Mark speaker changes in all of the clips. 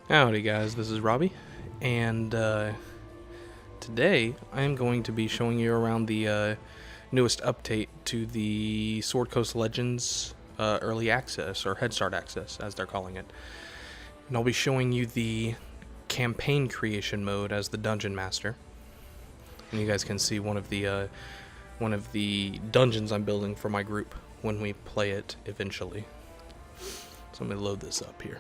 Speaker 1: Howdy guys, this is Robbie, and today I am going to be showing you around the newest update to the Sword Coast Legends Early Access, or Headstart Access as they're calling it. And I'll be showing you the campaign creation mode as the Dungeon Master. And you guys can see one of the dungeons I'm building for my group when we play it eventually. So I'm going to load this up here.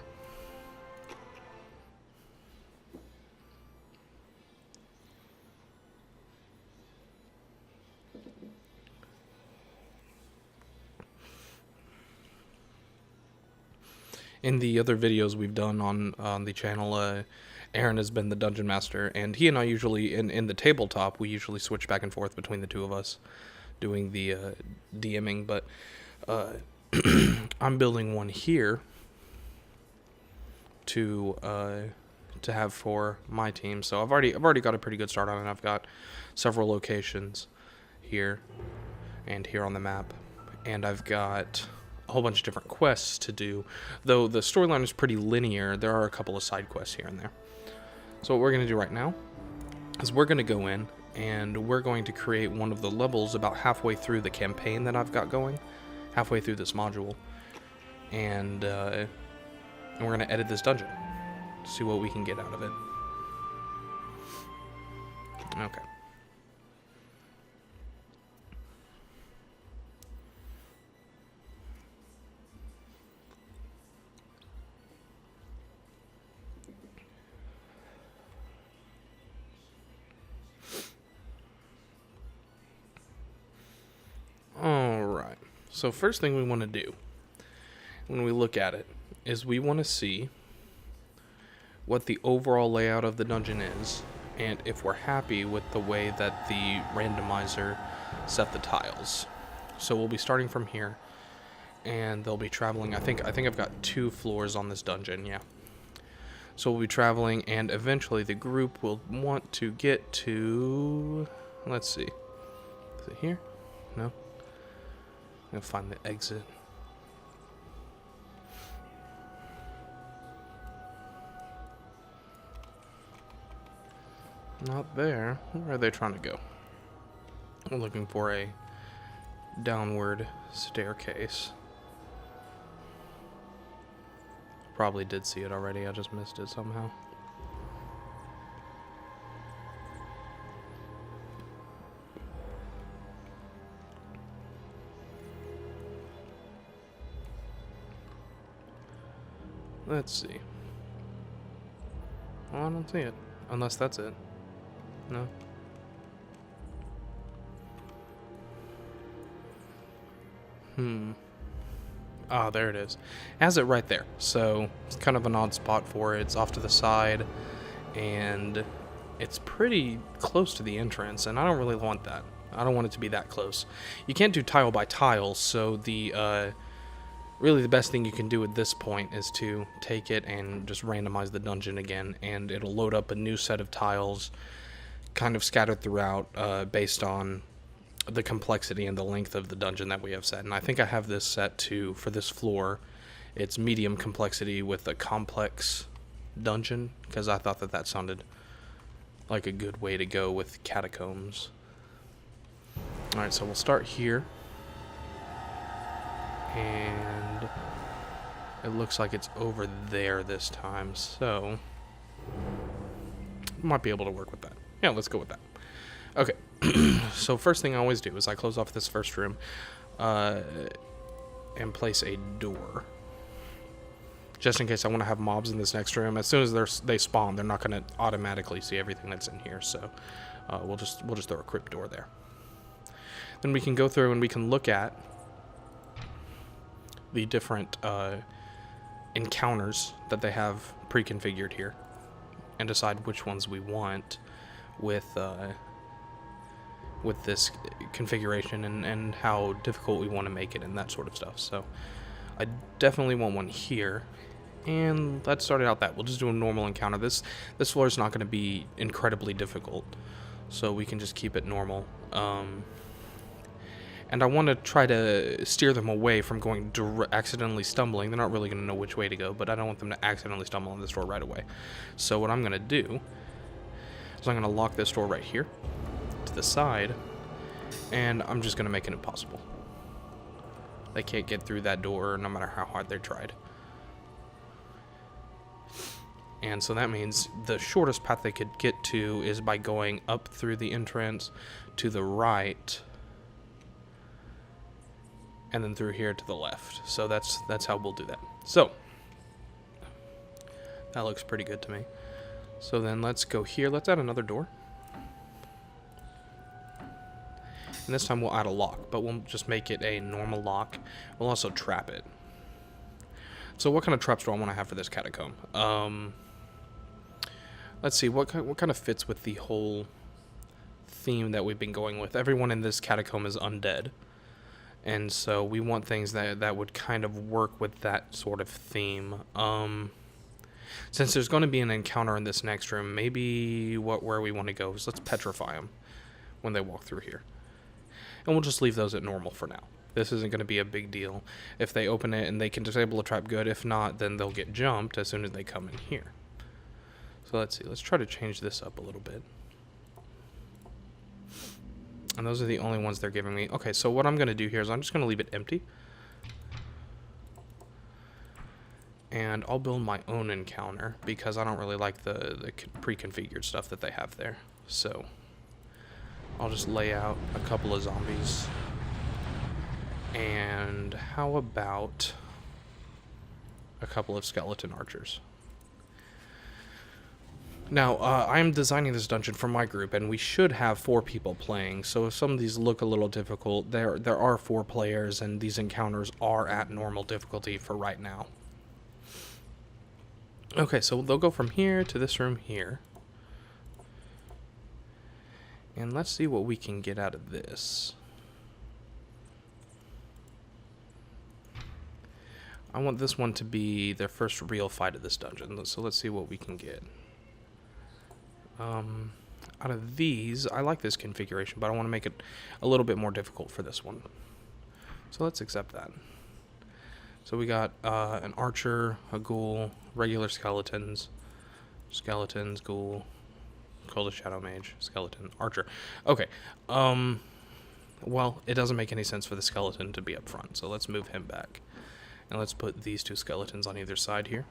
Speaker 1: In the other videos we've done on the channel, Aaron has been the Dungeon Master, and he and I usually, in the tabletop, we usually switch back and forth between the two of us doing the DMing, but I'm building one here to have for my team. So I've already got a pretty good start on it. I've got several locations here and here on the map, and I've got a whole bunch of different quests to do. Though the storyline is pretty linear, there are a couple of side quests here and there. So what we're going to do right now is we're going to go in and we're going to create one of the levels about halfway through the campaign that I've got going, halfway through this module, and we're going to edit this dungeon, see what we can get out of it. Okay. Alright, so first thing we want to do when we look at it is we want to see what the overall layout of the dungeon is, and if we're happy with the way that the randomizer set the tiles. So we'll be starting from here, and they'll be traveling. I think I've got 2 floors on this dungeon, yeah. So we'll be traveling, and eventually the group will want to get to, let's see, is it here? No? I'm gonna find the exit. Not there. Where are they trying to go? We're looking for a downward staircase. Probably did see it already, I just missed it somehow. Let's see. Oh, I don't see it. Unless that's it. No. Ah, there it is. It has it right there. So it's kind of an odd spot for it. It's off to the side, and it's pretty close to the entrance, and I don't really want that. I don't want it to be that close. You can't do tile by tile, so the really the best thing you can do at this point is to take it and just randomize the dungeon again, and it'll load up a new set of tiles kind of scattered throughout based on the complexity and the length of the dungeon that we have set. And I think I have this set to, for this floor, it's medium complexity with a complex dungeon, because I thought that sounded like a good way to go with catacombs. Alright, so we'll start here. And it looks like it's over there this time, so might be able to work with that. Yeah, let's go with that. Okay, so first thing I always do is I close off this first room and place a door, just in case I want to have mobs in this next room. As soon as they spawn, they're not going to automatically see everything that's in here, so we'll just throw a crypt door there. Then we can go through and we can look at the different encounters that they have pre-configured here and decide which ones we want with this configuration and how difficult we want to make it and that sort of stuff. So I definitely want one here, and let's start it out that. We'll just do a normal encounter. This floor is not going to be incredibly difficult, so we can just keep it normal. And I want to try to steer them away from going accidentally stumbling. They're not really going to know which way to go, but I don't want them to accidentally stumble on this door right away. So what I'm going to do is I'm going to lock this door right here to the side, and I'm just going to make it impossible. They can't get through that door no matter how hard they tried. And so that means the shortest path they could get to is by going up through the entrance to the right, and then through here to the left. So that's how we'll do that. So that looks pretty good to me. So then let's go here. Let's add another door. And this time we'll add a lock, but we'll just make it a normal lock. We'll also trap it. So what kind of traps do I want to have for this catacomb? Let's see, what kind of fits with the whole theme that we've been going with. Everyone in this catacomb is undead. And so we want things that would kind of work with that sort of theme. Since there's going to be an encounter in this next room, maybe where we want to go is let's petrify them when they walk through here. And we'll just leave those at normal for now. This isn't going to be a big deal. If they open it and they can disable a trap, good. If not, then they'll get jumped as soon as they come in here. So let's see. Let's try to change this up a little bit. And those are the only ones they're giving me. Okay, so what I'm going to do here is I'm just going to leave it empty. And I'll build my own encounter because I don't really like the pre-configured stuff that they have there. So I'll just lay out a couple of zombies. And how about a couple of skeleton archers? Now, I'm designing this dungeon for my group, and we should have 4 people playing, so if some of these look a little difficult, there are 4 players, and these encounters are at normal difficulty for right now. Okay, so they'll go from here to this room here. And let's see what we can get out of this. I want this one to be their first real fight of this dungeon, so let's see what we can get. Out of these, I like this configuration, but I want to make it a little bit more difficult for this one. So let's accept that. So we got an archer, a ghoul, regular skeletons, ghoul, called a shadow mage, skeleton, archer. Okay, well, it doesn't make any sense for the skeleton to be up front, so let's move him back. And let's put these 2 skeletons on either side here.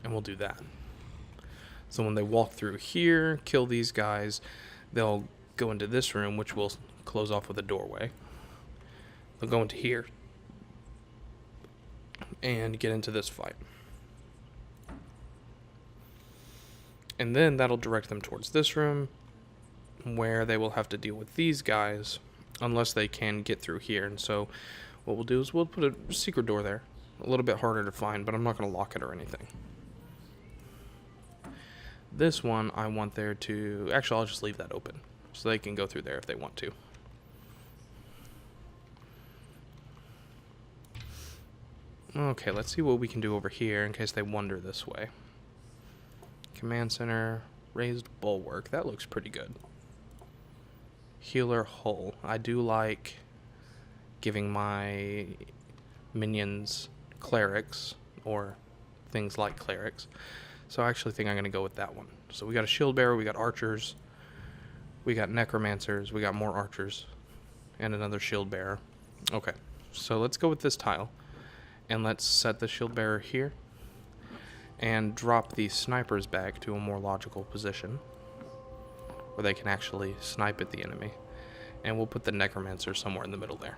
Speaker 1: And we'll do that. So when they walk through here, kill these guys, they'll go into this room, which we'll close off with a doorway. They'll go into here and get into this fight. And then that'll direct them towards this room, where they will have to deal with these guys, unless they can get through here. And so what we'll do is we'll put a secret door there. A little bit harder to find, but I'm not going to lock it or anything. This one, I want there to... Actually, I'll just leave that open, so they can go through there if they want to. Okay, let's see what we can do over here in case they wander this way. Command center, raised bulwark. That looks pretty good. Healer hull. I do like giving my minions clerics, or things like clerics. So I actually think I'm going to go with that one. So we got a shield bearer, we got archers, we got necromancers, we got more archers, and another shield bearer. Okay, so let's go with this tile. And let's set the shield bearer here. And drop the snipers back to a more logical position, where they can actually snipe at the enemy. And we'll put the necromancer somewhere in the middle there.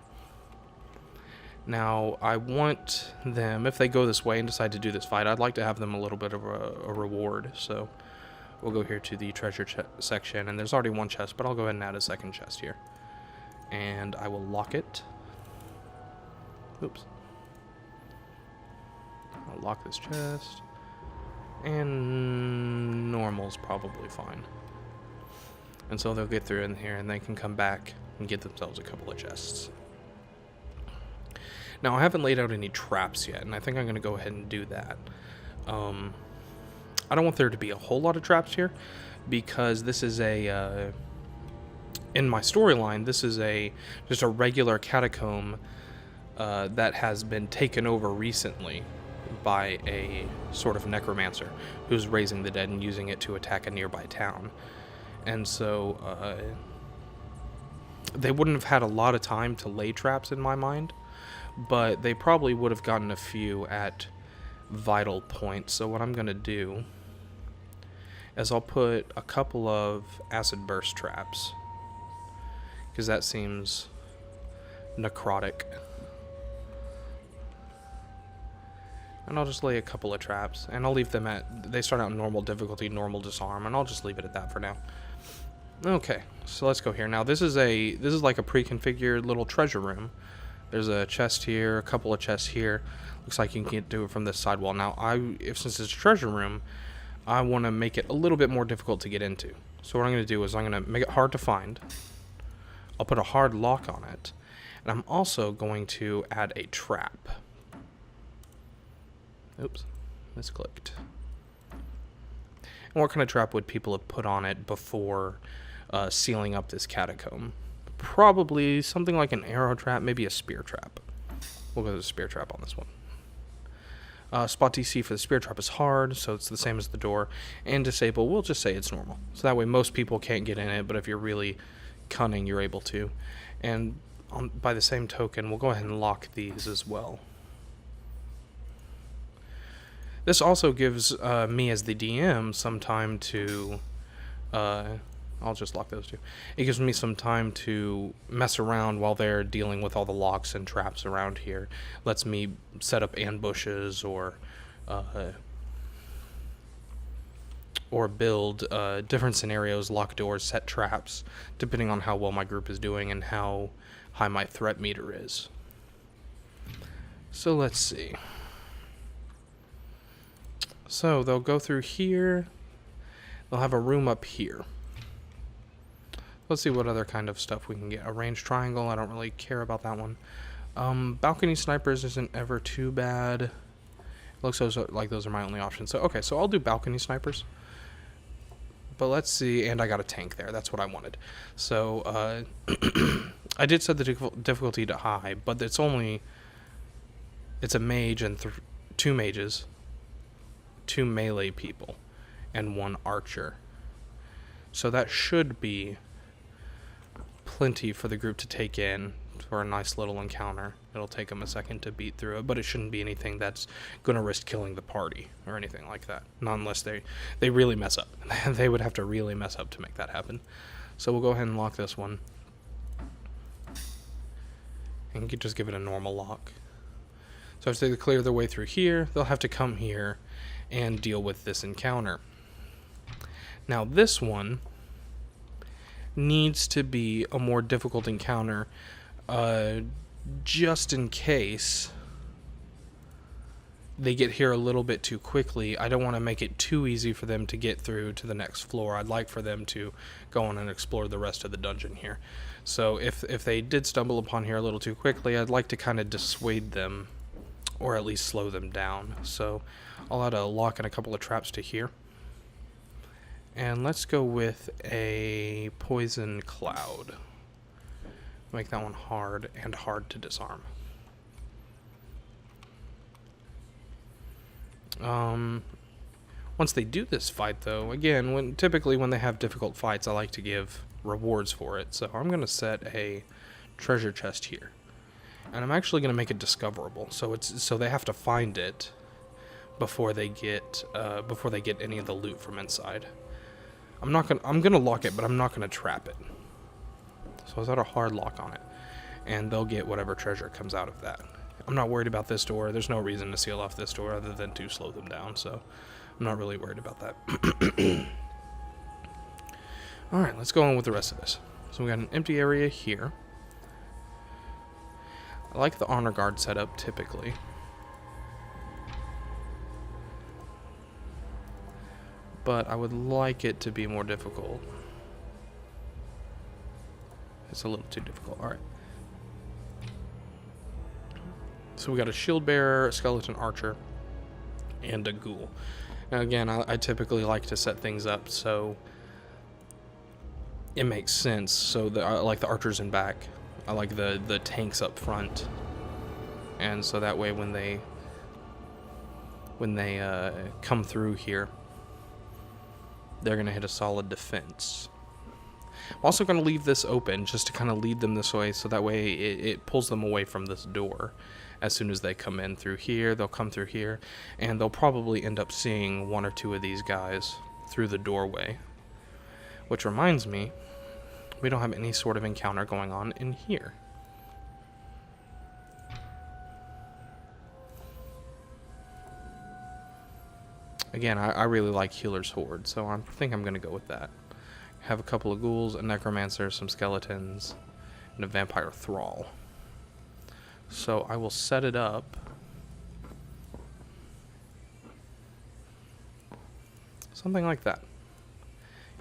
Speaker 1: Now, I want them, if they go this way and decide to do this fight, I'd like to have them a little bit of a reward. So we'll go here to the treasure section, and there's already one chest, but I'll go ahead and add a second chest here. And I will lock it. Oops. I'll lock this chest. And normal's probably fine. And so they'll get through in here, and they can come back and get themselves a couple of chests. Now, I haven't laid out any traps yet, and I think I'm going to go ahead and do that. I don't want there to be a whole lot of traps here, because this is a in my storyline, this is just a regular catacomb that has been taken over recently by a sort of necromancer who's raising the dead and using it to attack a nearby town. And so they wouldn't have had a lot of time to lay traps in my mind, but they probably would have gotten a few at vital points. So what I'm going to do is I'll put a couple of acid burst traps, because that seems necrotic. And I'll just lay a couple of traps, and I'll leave them they start out normal difficulty, normal disarm, and I'll just leave it at that for now. Okay, so let's go here. Now this is like a pre-configured little treasure room. There's a chest here, a couple of chests here. Looks like you can do it from this side wall. Now since it's a treasure room, I want to make it a little bit more difficult to get into. So what I'm going to do is I'm going to make it hard to find. I'll put a hard lock on it, and I'm also going to add a trap. Oops, misclicked. And what kind of trap would people have put on it before sealing up this catacomb? Probably something like an arrow trap, maybe a spear trap. We'll go with a spear trap on this one. Spot DC for the spear trap is hard, so it's the same as the door. And disable, we'll just say it's normal. So that way most people can't get in it, but if you're really cunning, you're able to. And by the same token, we'll go ahead and lock these as well. This also gives me as the DM some time to... I'll just lock those two. It gives me some time to mess around while they're dealing with all the locks and traps around here. Lets me set up ambushes or build different scenarios, lock doors, set traps, depending on how well my group is doing and how high my threat meter is. So let's see. So they'll go through here. They'll have a room up here. Let's see what other kind of stuff we can get. A ranged triangle, I don't really care about that one. Balcony snipers isn't ever too bad. It looks like those are my only options. So okay, so I'll do balcony snipers. But let's see, and I got a tank there. That's what I wanted. So I did set the difficulty to high, but it's a mage and two mages, 2 melee people, and 1 archer. So that should be plenty for the group to take in for a nice little encounter. It'll take them a second to beat through it, but it shouldn't be anything that's going to risk killing the party or anything like that. Not unless they really mess up. They would have to really mess up to make that happen. So we'll go ahead and lock this one. And just give it a normal lock. So if they clear their way through here, they'll have to come here and deal with this encounter. Now this one needs to be a more difficult encounter, just in case they get here a little bit too quickly. I don't want to make it too easy for them to get through to the next floor. I'd like for them to go on and explore the rest of the dungeon here. So if they did stumble upon here a little too quickly, I'd like to kind of dissuade them, or at least slow them down. So I'll add a lock and a couple of traps to here. And let's go with a poison cloud. Make that one hard and hard to disarm. Once they do this fight, though, again, typically when they have difficult fights, I like to give rewards for it. So I'm going to set a treasure chest here, and I'm actually going to make it discoverable. So they have to find it before they get any of the loot from inside. I'm gonna lock it, but I'm not gonna trap it. So I set a hard lock on it, and they'll get whatever treasure comes out of that. I'm not worried about this door. There's no reason to seal off this door other than to slow them down, so I'm not really worried about that. Alright, let's go on with the rest of this. So we got an empty area here. I like the honor guard setup typically. But I would like it to be more difficult. It's a little too difficult. Alright. So we got a shield bearer, a skeleton archer, and a ghoul. Now again, I typically like to set things up so it makes sense. So I like the archers in back. I like the tanks up front. And so that way when they come through here, they're going to hit a solid defense. I'm also going to leave this open just to kind of lead them this way, so that way it pulls them away from this door. As soon as they come in through here, they'll come through here, and they'll probably end up seeing one or two of these guys through the doorway. Which reminds me, we don't have any sort of encounter going on in here. Again, I really like Healer's Horde, so I think I'm going to go with that. Have a couple of ghouls, a necromancer, some skeletons, and a vampire thrall. So I will set it up. Something like that.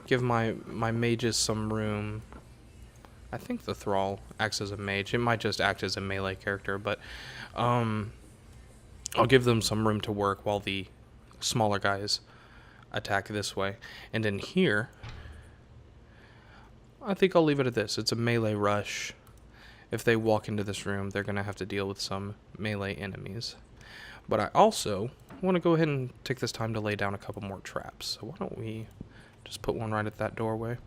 Speaker 1: Give my mages some room. I think the thrall acts as a mage. It might just act as a melee character, but I'll give them some room to work while the smaller guys attack this way. And in here, I think I'll leave it at this. It's a melee rush. If they walk into this room, they're going to have to deal with some melee enemies. But I also want to go ahead and take this time to lay down a couple more traps. So why don't we just put one right at that doorway.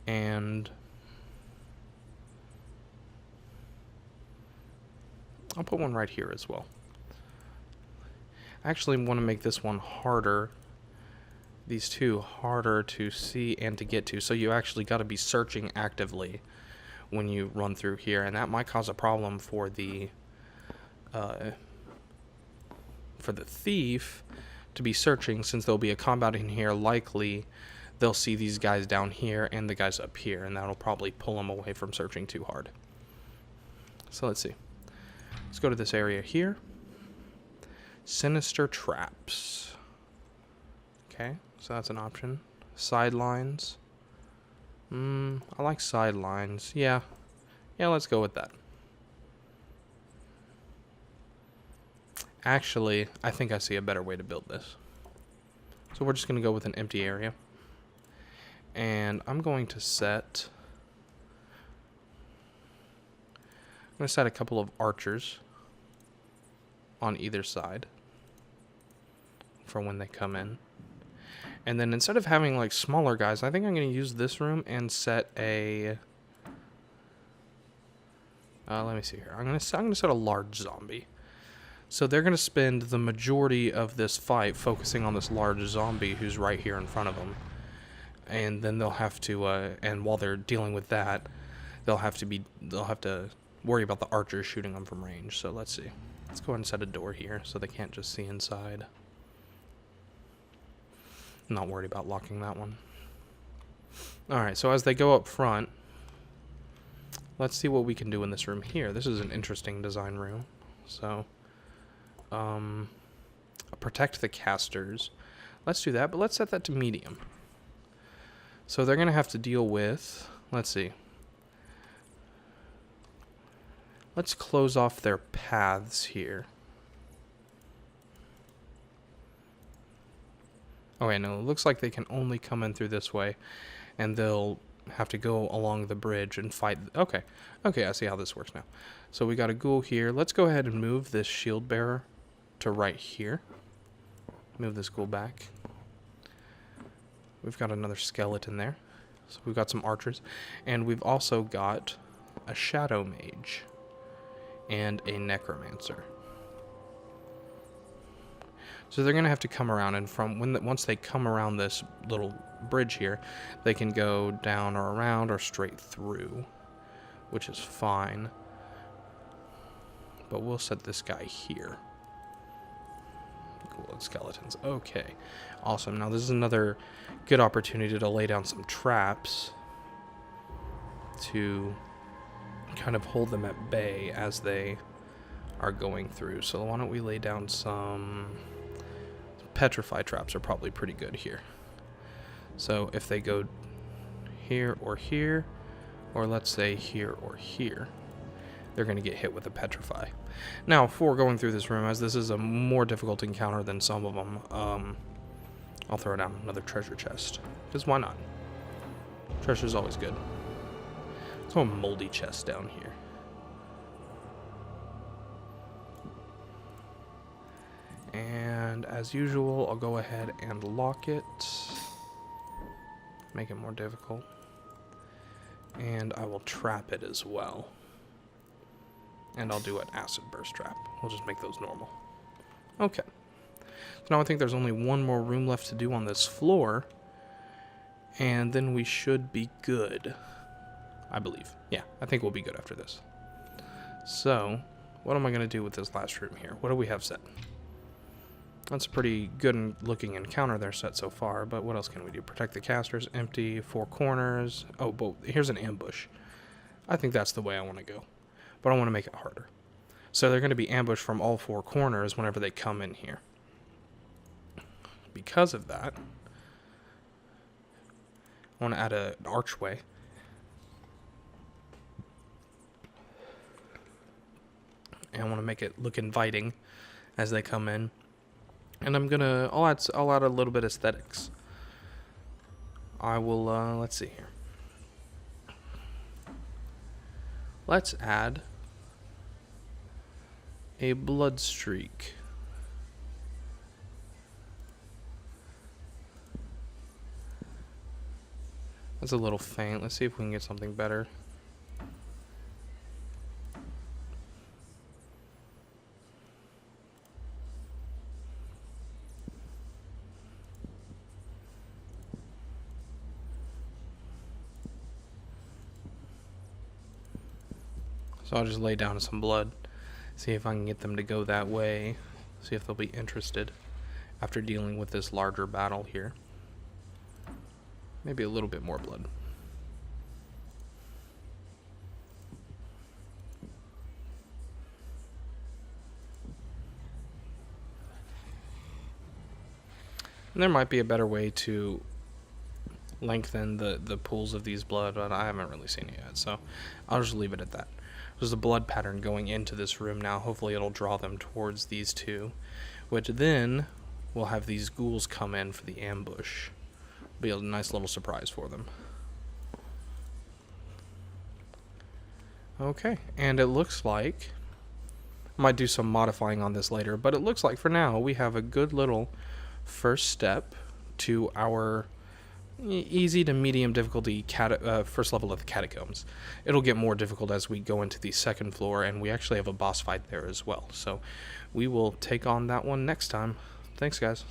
Speaker 1: And I'll put one right here as well. I actually want to make this one harder. These two harder to see and to get to. So you actually got to be searching actively when you run through here. And that might cause a problem for the thief to be searching, since there'll be a combat in here. Likely they'll see these guys down here and the guys up here, and that'll probably pull them away from searching too hard. So let's see. Let's go to this area here. Sinister traps. Okay, so that's an option. Sidelines. I like sidelines. Yeah, let's go with that. Actually, I think I see a better way to build this. So we're just going to go with an empty area. And I'm going to set a couple of archers on either side for when they come in. And then instead of having like smaller guys, I think I'm going to use this room and set a let me see here. I'm going to set a large zombie. So they're going to spend the majority of this fight focusing on this large zombie who's right here in front of them. And then they'll have to and while they're dealing with that, they'll have to worry about the archers shooting them from range. So let's see. Let's go ahead and set a door here so they can't just see inside. I'm not worried about locking that one. Alright, so as they go up front, let's see what we can do in this room here. This is an interesting design room. So, protect the casters. Let's do that, but let's set that to medium. So they're going to have to deal with, let's see. Let's close off their paths here. Okay, no, it looks like they can only come in through this way, and they'll have to go along the bridge and fight. Okay, I see how this works now. So we got a ghoul here. Let's go ahead and move this shield bearer to right here. Move this ghoul back. We've got another skeleton there. So we've got some archers, and we've also got a shadow mage and a necromancer. So they're going to have to come around, and once they come around this little bridge here, they can go down or around or straight through, which is fine. But we'll set this guy here. Cool, skeletons. Okay, awesome. Now this is another good opportunity to lay down some traps to kind of hold them at bay as they are going through. So why don't we lay down some petrify traps are probably pretty good here. So if they go here, or let's say here or here, they're going to get hit with a petrify. Now, before going through this room, as this is a more difficult encounter than some of them, I'll throw down another treasure chest, because why not? Treasure's always good. There's a moldy chest down here. And as usual, I'll go ahead and lock it. Make it more difficult. And I will trap it as well. And I'll do an acid burst trap. We'll just make those normal. Okay. So now I think there's only one more room left to do on this floor. And then we should be good. I believe. Yeah, I think we'll be good after this. So, what am I going to do with this last room here? What do we have set? That's a pretty good looking encounter there set so far, but what else can we do? Protect the casters, empty, 4 corners. Oh, but here's an ambush. I think that's the way I want to go. But I want to make it harder. So they're going to be ambushed from all 4 corners whenever they come in here. Because of that, I want to add an archway. And I want to make it look inviting as they come in. And I'll add a little bit of aesthetics. I will, let's see here. Let's add a blood streak. That's a little faint. Let's see if we can get something better. So I'll just lay down some blood, see if I can get them to go that way, see if they'll be interested after dealing with this larger battle here. Maybe a little bit more blood. And there might be a better way to lengthen the pools of these blood, but I haven't really seen it yet, so I'll just leave it at that. There's a blood pattern going into this room now. Hopefully it'll draw them towards these two, which then we'll have these ghouls come in for the ambush. Be a nice little surprise for them. Okay, and it looks like I might do some modifying on this later, but it looks like for now we have a good little first step to our easy to medium difficulty first level of the catacombs. It'll get more difficult as we go into the second floor, and we actually have a boss fight there as well. So we will take on that one next time. Thanks, guys.